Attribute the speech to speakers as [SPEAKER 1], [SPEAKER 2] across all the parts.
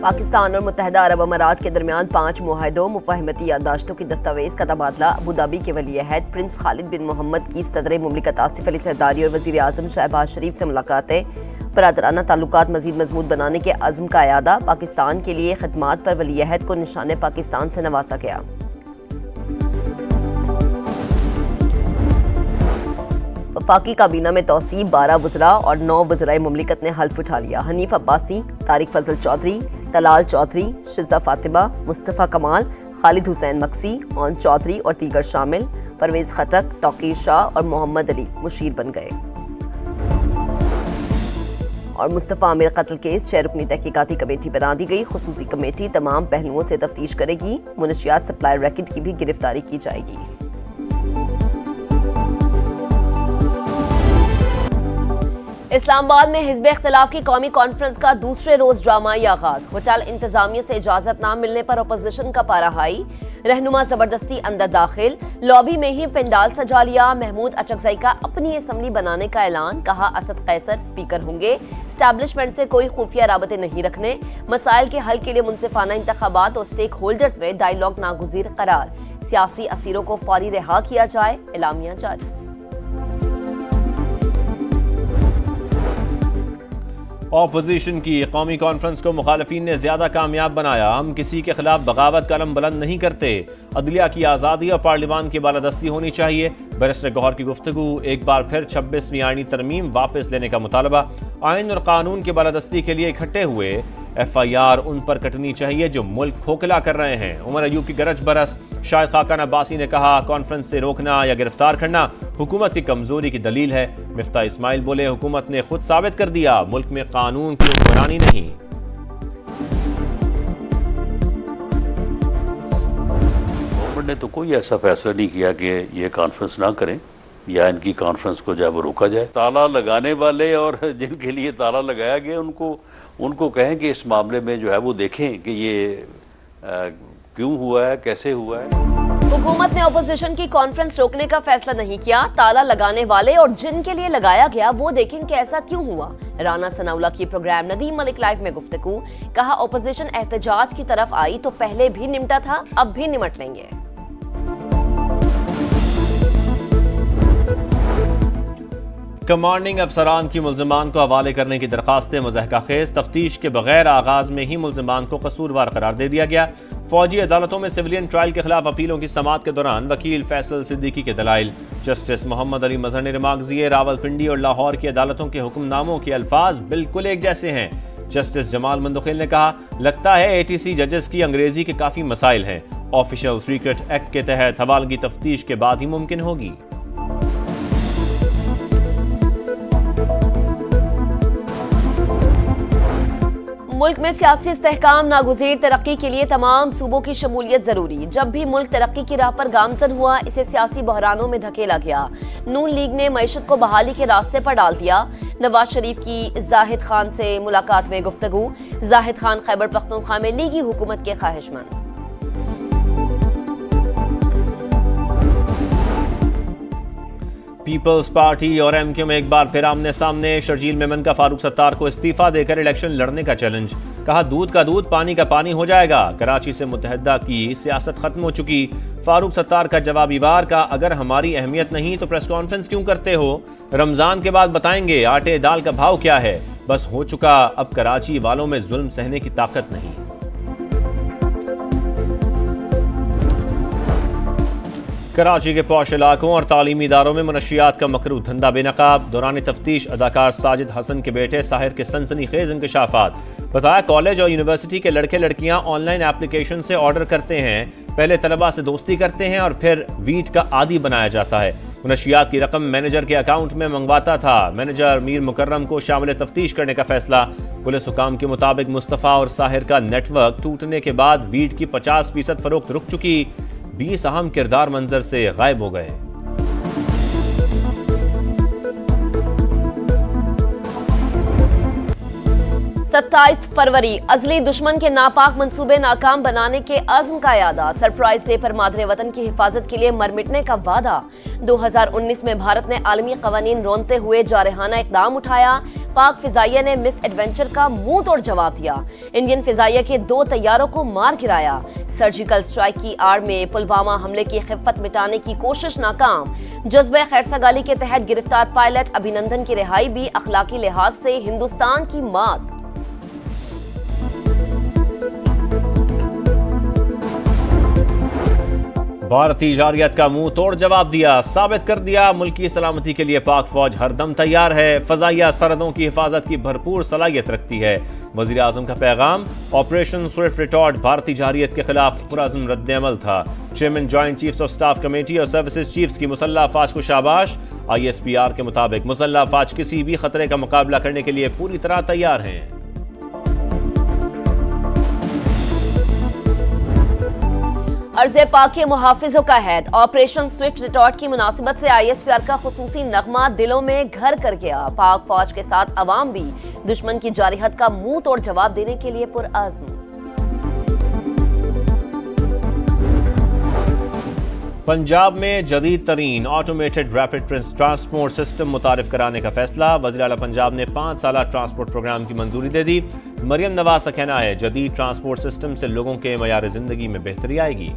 [SPEAKER 1] पाकिस्तान और मुत्तहदा अरब अमारात के दरमियान 5 मुआहदों मुफाहमती याददाश्तों की दस्तावेज का तबादला। अबूधाबी के वली-ए-अहद प्रिंस खालिद बिन मोहम्मद की सदर मुमलिकत आसिफ अली जरदारी और वज़ीर आज़म शहबाज शरीफ से मुलाकातें। बरादराना ताल्लुकात मज़ीद मजबूत बनाने के अज़्म का अयादा। पाकिस्तान के लिए खिदमात पर वली-ए-अहद को निशान पाकिस्तान से नवाजा गया। वफाकी काबीना में तौसीब 12 वज़रा और 9 वज़राए मुमलिकत ने हल्फ उठा लिया। हनीफ अब्बासी, तारिक फजल चौधरी, तलाल चौधरी, शिज़ा फातिमा, मुस्तफ़ा कमाल, खालिद हुसैन मक्सी, ओन चौधरी और दीगर शामिल। परवेज़ खटक, तौकीर शाह और मोहम्मद अली मुशीर बन गए। और मुस्तफ़ा आमिर कत्ल केस 6 रुकनी तहकीकाती कमेटी बना दी गई। खुसूसी कमेटी तमाम पहलुओं से तफ्तीश करेगी। मुनशियात सप्लाई रैकेट की भी गिरफ्तारी की जाएगी। इस्लामाबाद में हिज़्ब इख्तिलाफ की कौमी कॉन्फ्रेंस का दूसरे रोज ड्रामाई आगाज। होटल इंतजामिया से इजाजत न मिलने पर अपोजिशन का पारा हाई। रहनुमा जबरदस्ती अंदर दाखिल, लॉबी में ही पंडाल सजा लिया। महमूद अचकजई का अपनी असम्बली बनाने का ऐलान। कहा असद कैसर स्पीकर होंगे। स्टैब्लिशमेंट से कोई खुफिया राबते नहीं रखने। मसाइल के हल के लिए मुनसिफाना इंतखाबात और स्टेक होल्डर्स में डायलॉग नागुज़ीर करार। सियासी असीरों को फौरी रिहा किया जाए, एलामिया जारी।
[SPEAKER 2] ऑपोजिशन की कौमी कॉन्फ्रेंस को मुखालफीन ने ज्यादा कामयाब बनाया। हम किसी के खिलाफ बगावत का अलम बुलंद नहीं करते। अदलिया की आज़ादी और पार्लिमान की बालादस्ती होनी चाहिए। बैरिस्टर गौहर की गुफ्तगू। एक बार फिर 26वीं आईनी तरमीम वापस लेने का मुतालबा। आइन और कानून की बालादस्ती के लिए इकट्ठे हुए। FIR उन पर कटनी चाहिए जो मुल्क खोखला कर रहे हैं। उमर अयूब की गरज बरस। शाहिद खाकान अब्बासी ने कहा कॉन्फ्रेंस से रोकना या गिरफ्तार करना हुकूमत की कमजोरी की दलील है। मिफ्ता इस्माइल बोले हुकूमत ने खुद साबित कर दिया मुल्क में कानून की हुक्मरानी नहीं।
[SPEAKER 3] गवर्नमेंट ने तो कोई ऐसा फैसला नहीं किया कि ये कॉन्फ्रेंस ना करें या इनकी कॉन्फ्रेंस को जब रोका जाए। ताला लगाने वाले और जिनके लिए ताला लगाया गया उनको कहें कि इस मामले में जो है वो देखें कि ये क्यों हुआ है, कैसे हुआ है।
[SPEAKER 1] हुकूमत ने अपोजिशन की कॉन्फ्रेंस रोकने का फैसला नहीं किया। ताला लगाने वाले और जिनके लिए लगाया गया वो देखें कि ऐसा क्यों हुआ। राना सनाउल्ला की प्रोग्राम नदीम मलिक लाइव में गुफ्तगू। कहा अपोजिशन एहतजाज की तरफ आई तो पहले भी निमटा था, अब भी निमट लेंगे।
[SPEAKER 2] कमांडिंग अफसरान की मुल्ज़िमान को हवाले करने की दरखास्तें मज़हका खेज। तफ्तीश के बगैर आगाज में ही मुल्ज़िमान को कसूरवार करार दे दिया गया। फौजी अदालतों में सिविलियन ट्रायल के खिलाफ अपीलों की समाअत के दौरान वकील फैसल सिद्दीकी के दलाइल। जस्टिस मोहम्मद अली मजहर ने रिमार्क दिए रावलपिंडी और लाहौर की अदालतों के हुक्मनामों के अल्फाज बिल्कुल एक जैसे हैं। जस्टिस जमाल मंदुखिल ने कहा लगता है ATC जजेस की अंग्रेजी के काफी मसाइल हैं। ऑफिशियल सीक्रेट एक्ट के तहत हवालगी तफ्तीश के बाद ही मुमकिन होगी।
[SPEAKER 1] मुल्क में सियासी इस्तेहकाम नागुज़ीर तरक्की के लिए तमाम सूबों की शमूलियत जरूरी। जब भी मुल्क तरक्की की राह पर गामजन हुआ इसे सियासी बहरानों में धकेला गया। नून लीग ने मईशत को बहाली के रास्ते पर डाल दिया। नवाज शरीफ की जाहिद खान से मुलाकात में गुफ्तगू। जाहिद खान खैबर पख्तूनख्वा में लीगी हुकूमत के ख्वाहिशमंद।
[SPEAKER 2] पीपल्स पार्टी और MQ में एक बार फिर आमने सामने। शर्जील मेमन का फारूक सत्तार को इस्तीफा देकर इलेक्शन लड़ने का चैलेंज। कहा दूध का दूध पानी का पानी हो जाएगा। कराची से मुत्तहदा की सियासत खत्म हो चुकी। फारूक सत्तार का जवाबी वार का अगर हमारी अहमियत नहीं तो प्रेस कॉन्फ्रेंस क्यों करते हो। रमजान के बाद बताएंगे आटे दाल का भाव क्या है। बस हो चुका, अब कराची वालों में जुल्म सहने की ताकत नहीं। कराची के पौश इलाकों और तालीमी इदारों में मनशियात का मकरूह धंधा बेनकाब। दौरान तफ्तीश अदाकार साजिद हसन के बेटे साहिर के सनसनीखेज इंकशाफात। बताया कॉलेज और यूनिवर्सिटी के लड़के लड़कियां ऑनलाइन एप्लीकेशन से ऑर्डर करते हैं। पहले तलबा से दोस्ती करते हैं और फिर वीट का आदी बनाया जाता है। मनशियात की रकम मैनेजर के अकाउंट में मंगवाता था। मैनेजर मीर मुकर्रम को शामिल तफ्तीश करने का फैसला। पुलिस हुकाम के मुताबिक मुस्तफ़ा और साहिर का नेटवर्क टूटने के बाद वीट की 50% फरोख्त रुक चुकी। 20 अहम किरदार मंजर से गायब हो गए।
[SPEAKER 1] 27 फरवरी अजली दुश्मन के नापाक मंसूबे नाकाम बनाने के अज़्म का यादा। सरप्राइज डे पर मादरे वतन की हिफाजत के लिए मर मिटने का वादा। 2019 में भारत ने आलमी कवानीन रोनते हुए जारहाना इकदाम उठाया। पाक फिजाइया ने मिस एडवेंचर का मुंह तोड़ जवाब दिया। इंडियन फिजाइया के 2 तैयारों को मार गिराया। सर्जिकल स्ट्राइक की आड़ में पुलवामा हमले की खिफ्फत मिटाने की कोशिश नाकाम। जज्बे खैरसगाली के तहत गिरफ्तार पायलट अभिनंदन की रिहाई भी अखलाकी लिहाज से हिंदुस्तान की मात।
[SPEAKER 2] भारतीय जारियत का मुंह तोड़ जवाब दिया। साबित कर दिया मुल्क की सलामती के लिए पाक फौज हरदम तैयार है। फजाइया सरहदों की हिफाजत की भरपूर सलाहियत रखती है। वजीर आजम का पैगाम। ऑपरेशन स्विफ्ट रिटॉर्ट भारतीय जारियत के खिलाफ पुरअज़्म रद्द-ए-अमल था। Chairman joint chiefs of staff committee और सर्विसेज चीफ्स की मुसल्लह अफवाज को शाबाश। ISPR के मुताबिक मुसल्लह अफवाज किसी भी खतरे का मुकाबला करने के लिए पूरी तरह तैयार हैं।
[SPEAKER 1] अर्ज़े पाक के मुहाफिजों का हैद। ऑपरेशन स्विफ्ट रिटॉर्ट की मुनासिबत से ISPR का खुसूसी नगमा दिलों में घर कर गया। पाक फौज के साथ अवाम भी दुश्मन की जारिहत का मुंह तोड़ जवाब देने के लिए पुरअज़्म।
[SPEAKER 2] पंजाब में जदीद तरीन ऑटोमेटेड रैपिड ट्रांसपोर्ट सिस्टम मुतारिफ कराने का फैसला। वज़ीर आला पंजाब ने 5 साला ट्रांसपोर्ट प्रोग्राम की मंजूरी दे दी। मरियम नवाज का कहना है जदीद ट्रांसपोर्ट सिस्टम से लोगों के मयार जिंदगी में बेहतरी आएगी।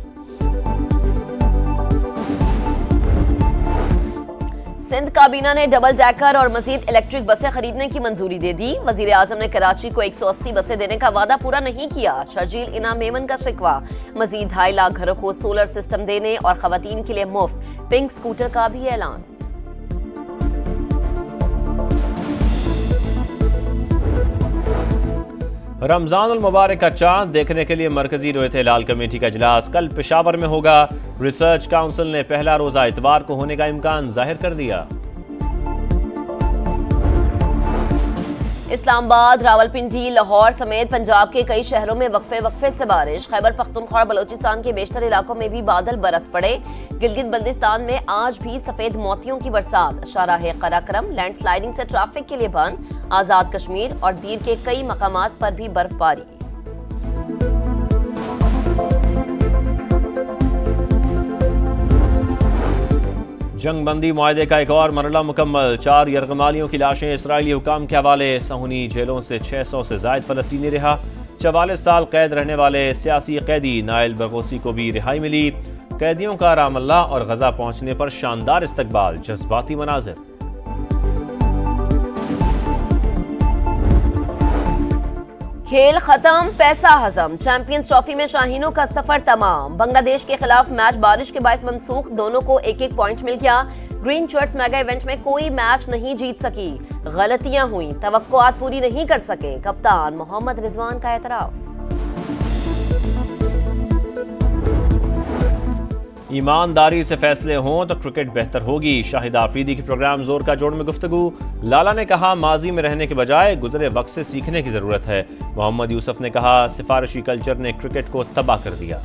[SPEAKER 1] सिंध काबीना ने डबल डेकर और मजीद इलेक्ट्रिक बसें खरीदने की मंजूरी दे दी। वजीर आजम ने कराची को 180 बसें देने का वादा पूरा नहीं किया। शर्जील इनाम मेमन का शिकवा। मजीद 2.5 लाख घरों को सोलर सिस्टम देने और खवातीन के लिए मुफ्त पिंक स्कूटर का भी ऐलान।
[SPEAKER 2] रमजानुल मुबारक का चांद देखने के लिए मरकजी रोयत हिलाल कमेटी का इजलास कल पेशावर में होगा। रिसर्च काउंसिल ने पहला रोजा इतवार को होने का इम्कान जाहिर कर दिया।
[SPEAKER 1] इस्लामाबाद, रावलपिंडी, लाहौर समेत पंजाब के कई शहरों में वक्फे से बारिश। खैबर पख्तूनख्वा और बलोचिस्तान के बेशतर इलाकों में भी बादल बरस पड़े। गिलगित बल्तिस्तान में आज भी सफेद मोतियों की बरसात। शाहराह कराक्रम लैंडस्लाइडिंग से ट्रैफिक के लिए बंद। आजाद कश्मीर और दीर के कई मकामात पर भी बर्फबारी।
[SPEAKER 2] जंग बंदी मुआहदे का एक और मरला मुकम्मल। 4 यरगमालियों की लाशें इसराइली हुकाम के हवाले। सहूनी जेलों से 600 से जायद फलस्तीनी रिहा। 44 साल कैद रहने वाले सियासी कैदी नाइल बगोसी को भी रिहाई मिली। कैदियों का रामल्ला और गजा पहुंचने पर शानदार इस्तकबाल। जज्बाती मनाजिर।
[SPEAKER 1] खेल खत्म, पैसा हजम। चैंपियंस ट्रॉफी में शाहीनों का सफर तमाम। बांग्लादेश के खिलाफ मैच बारिश के बायस मनसूख। दोनों को 1-1 पॉइंट मिल गया। ग्रीन शर्ट्स मेगा इवेंट में कोई मैच नहीं जीत सकी। गलतियां हुई, तवक्कुआत पूरी नहीं कर सके। कप्तान मोहम्मद रिजवान का एतराफ।
[SPEAKER 2] ईमानदारी से फैसले हों तो क्रिकेट बेहतर होगी। शाहिद आफरीदी के प्रोग्राम जोर का जोड़ में गुफ्तगू। लाला ने कहा माजी में रहने के बजाय गुजरे वक्त से सीखने की जरूरत है। मोहम्मद यूसुफ ने कहा सिफारिशी कल्चर ने क्रिकेट को तबाह कर दिया।